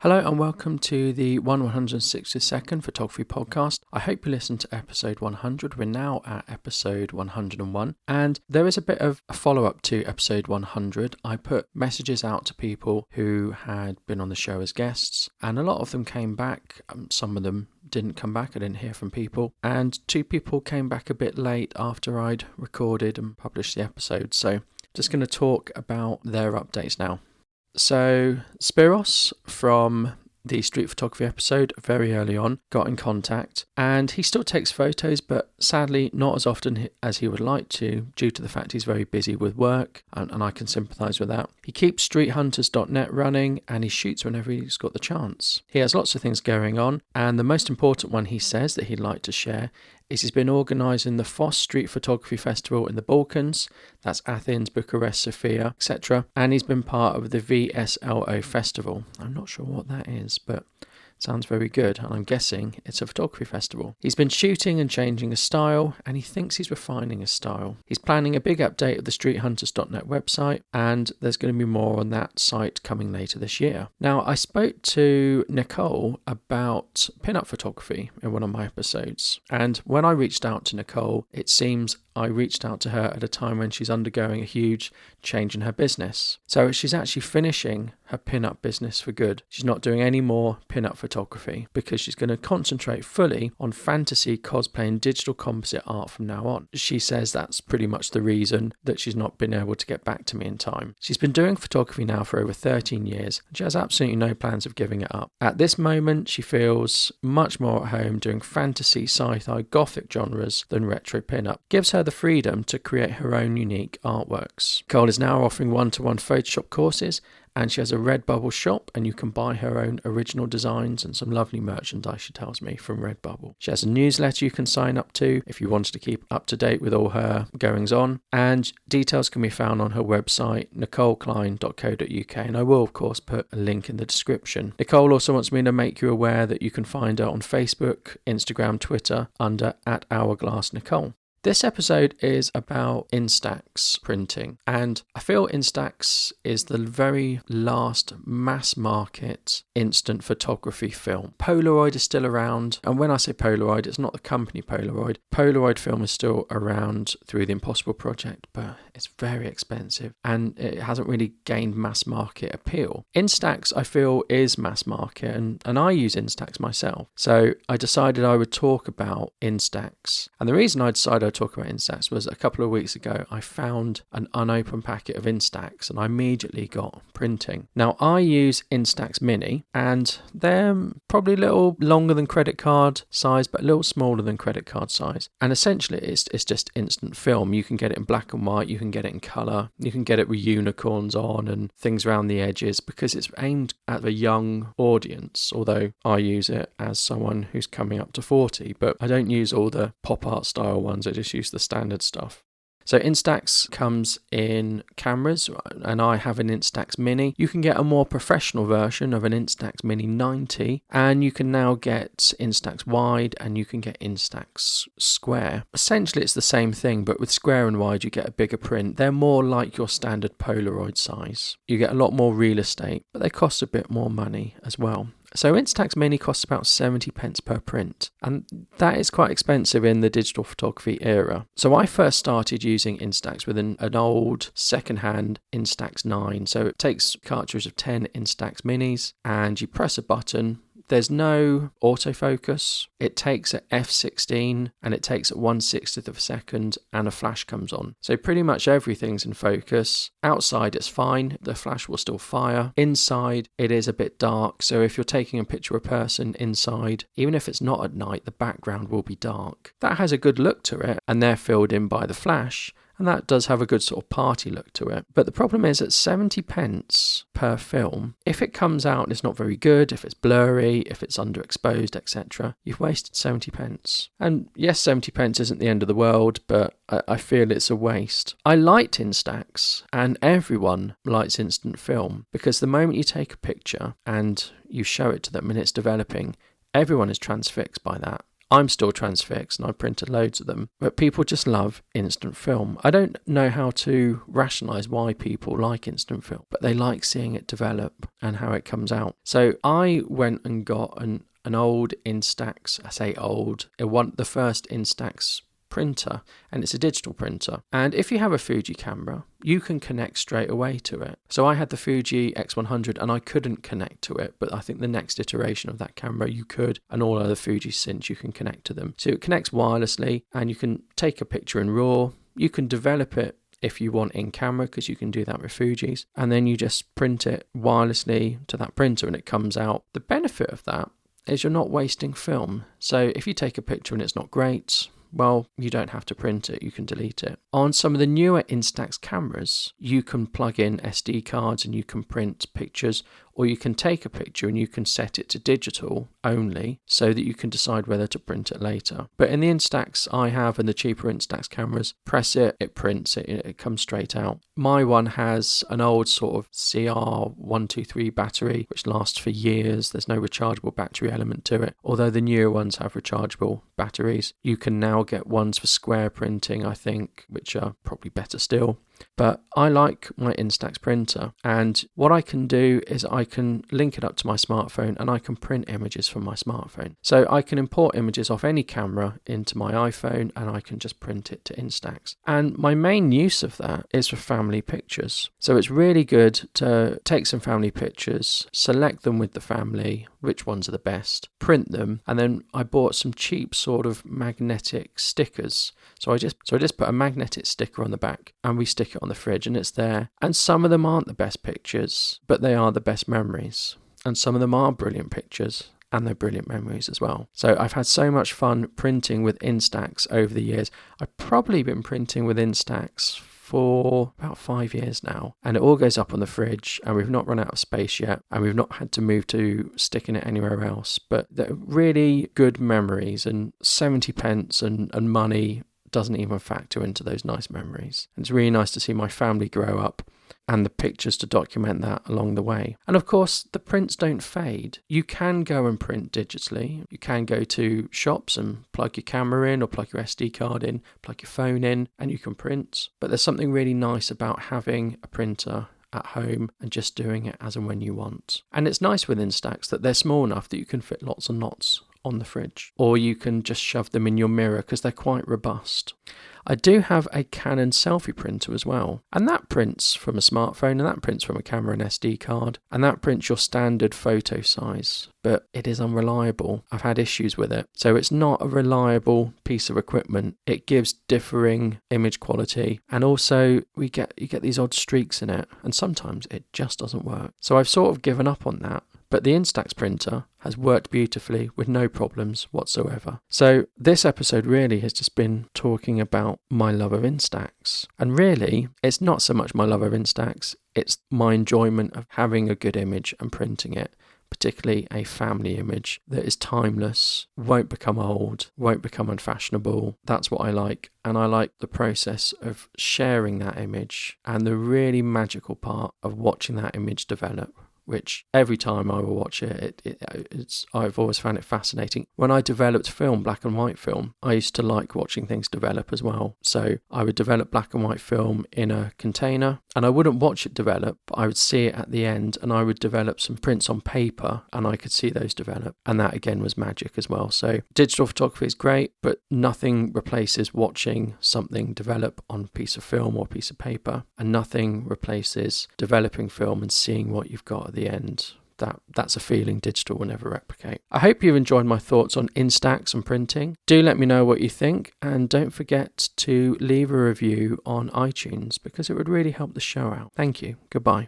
Hello and welcome to the 162nd Photography Podcast. I hope you listened to episode 100. We're now at episode 101 and there is a bit of a follow-up to episode 100. I put messages out to people who had been on the show as guests and a lot of them came back. Some of them didn't come back. I didn't hear from people, and 2 people came back a bit late after I'd recorded and published the episode. So just going to talk about their updates now. So Spyros from the street photography episode very early on got in contact, and he still takes photos but sadly not as often as he would like to due to the fact he's very busy with work, and I can sympathise with that. He keeps streethunters.net running and he shoots whenever he's got the chance. He has lots of things going on, and the most important one he says that he'd like to share is he's been organising the FOSS Street Photography Festival in the Balkans, that's Athens, Bucharest, Sofia, etc. And he's been part of the VSLO Festival. I'm not sure what that is, but sounds very good, and I'm guessing it's a photography festival. He's been shooting and changing his style, and he thinks he's refining his style. He's planning a big update of the streethunters.net website, and there's going to be more on that site coming later this year. Now, I spoke to Nicole about pin-up photography in one of my episodes, and when I reached out to Nicole, it seems I reached out to her at a time when she's undergoing a huge change in her business. So she's actually finishing her pin-up business for good. She's not doing any more pin-up photography because she's going to concentrate fully on fantasy, cosplay and digital composite art from now on. She says that's pretty much the reason that she's not been able to get back to me in time. She's been doing photography now for over 13 years and she has absolutely no plans of giving it up. At this moment, she feels much more at home doing fantasy, sci-fi, gothic genres than retro pin-up. Gives her the freedom to create her own unique artworks. Cole is now offering one-to-one Photoshop courses, and she has a Redbubble shop, and you can buy her own original designs and some lovely merchandise, she tells me, from Redbubble. She has a newsletter you can sign up to if you wanted to keep up to date with all her goings on, and details can be found on her website, nicoleklein.co.uk, and I will of course put a link in the description. Nicole also wants me to make you aware that you can find her on Facebook, Instagram, Twitter under @HourglassNicole. This episode is about Instax printing, and I feel Instax is the very last mass market instant photography film. Polaroid is still around, and when I say Polaroid, it's not the company Polaroid. Polaroid film is still around through the Impossible Project, but it's very expensive and it hasn't really gained mass market appeal. Instax, I feel, is mass market, and I use Instax myself. So I decided I would talk about Instax, and the reason I decided talk about Instax was a couple of weeks ago I found an unopened packet of Instax and I immediately got printing. Now I use Instax Mini and they're probably a little longer than credit card size but a little smaller than credit card size, and essentially it's just instant film. You can get it in black and white, you can get it in colour, you can get it with unicorns on and things around the edges because it's aimed at a young audience, although I use it as someone who's coming up to 40, but I don't use all the pop art style ones, I just use the standard stuff. So Instax comes in cameras, and I have an Instax Mini. You can get a more professional version of an Instax Mini 90, and you can now get Instax Wide and you can get Instax Square. Essentially it's the same thing, but with square and wide you get a bigger print. They're more like your standard Polaroid size. You get a lot more real estate, but they cost a bit more money as well. So Instax Mini costs about 70 pence per print, and that is quite expensive in the digital photography era. So I first started using Instax with an old second-hand Instax 9. So it takes a cartridge of 10 Instax Minis and you press a button. There's no autofocus. It takes at f16 and it takes at 1/60th of a second and a flash comes on. So pretty much everything's in focus. Outside it's fine, the flash will still fire. Inside it is a bit dark, so if you're taking a picture of a person inside, even if it's not at night, the background will be dark. That has a good look to it and they're filled in by the flash. And that does have a good sort of party look to it. But the problem is at 70 pence per film, if it comes out and it's not very good, if it's blurry, if it's underexposed, etc., you've wasted 70 pence. And yes, 70 pence isn't the end of the world, but I feel it's a waste. I liked Instax, and everyone likes instant film, because the moment you take a picture and you show it to them and it's developing, everyone is transfixed by that. I'm still transfixed and I printed loads of them, but people just love instant film. I don't know how to rationalize why people like instant film, but they like seeing it develop and how it comes out. So I went and got an old Instax, I say old, the first Instax printer, and it's a digital printer. And if you have a Fuji camera, you can connect straight away to it. So I had the Fuji X100 and I couldn't connect to it, but I think the next iteration of that camera you could, and all other Fujis since you can connect to them. So it connects wirelessly and you can take a picture in RAW. You can develop it if you want in camera, because you can do that with Fujis, and then you just print it wirelessly to that printer and it comes out. The benefit of that is you're not wasting film. So if you take a picture and it's not great, well, you don't have to print it, you can delete it. On some of the newer Instax cameras, you can plug in SD cards and you can print pictures, or you can take a picture and you can set it to digital only so that you can decide whether to print it later. But in the Instax I have and the cheaper Instax cameras, press it, it prints it, it comes straight out. My one has an old sort of CR123 battery, which lasts for years. There's no rechargeable battery element to it, although the newer ones have rechargeable batteries. You can now get ones for square printing, I think, which are probably better still. But I like my Instax printer, and what I can do is I can link it up to my smartphone and I can print images from my smartphone. So I can import images off any camera into my iPhone and I can just print it to Instax. And my main use of that is for family pictures. So it's really good to take some family pictures, select them with the family, which ones are the best, print them, and then I bought some cheap sort of magnetic stickers. So I just put a magnetic sticker on the back and we stick it on the fridge and it's there. And some of them aren't the best pictures, but they are the best memories. And some of them are brilliant pictures and they're brilliant memories as well. So I've had so much fun printing with Instax over the years. I've probably been printing with Instax for about 5 years now, and it all goes up on the fridge and we've not run out of space yet and we've not had to move to sticking it anywhere else. But they're really good memories, and 70 pence and money doesn't even factor into those nice memories. And it's really nice to see my family grow up and the pictures to document that along the way. And of course, the prints don't fade. You can go and print digitally. You can go to shops and plug your camera in or plug your SD card in, plug your phone in, and you can print. But there's something really nice about having a printer at home and just doing it as and when you want. And it's nice with Instax that they're small enough that you can fit lots and lots on the fridge, or you can just shove them in your mirror because they're quite robust. I do have a Canon selfie printer as well, and that prints from a smartphone, and that prints from a camera and SD card, and that prints your standard photo size, but it is unreliable. I've had issues with it, so it's not a reliable piece of equipment. It gives differing image quality, and also you get these odd streaks in it, and sometimes it just doesn't work. So I've sort of given up on that. But the Instax printer has worked beautifully with no problems whatsoever. So this episode really has just been talking about my love of Instax. And really, it's not so much my love of Instax, it's my enjoyment of having a good image and printing it, particularly a family image that is timeless, won't become old, won't become unfashionable. That's what I like. And I like the process of sharing that image and the really magical part of watching that image develop, which every time I will watch it's I've always found it fascinating. When I developed film, black and white film, I used to like watching things develop as well. So I would develop black and white film in a container and I wouldn't watch it develop, but I would see it at the end and I would develop some prints on paper and I could see those develop. And that again was magic as well. So digital photography is great, but nothing replaces watching something develop on a piece of film or a piece of paper, and nothing replaces developing film and seeing what you've got at the end. That's a feeling digital will never replicate. I hope you've enjoyed my thoughts on Instax and printing. Do let me know what you think, and don't forget to leave a review on iTunes because it would really help the show out. Thank you. Goodbye.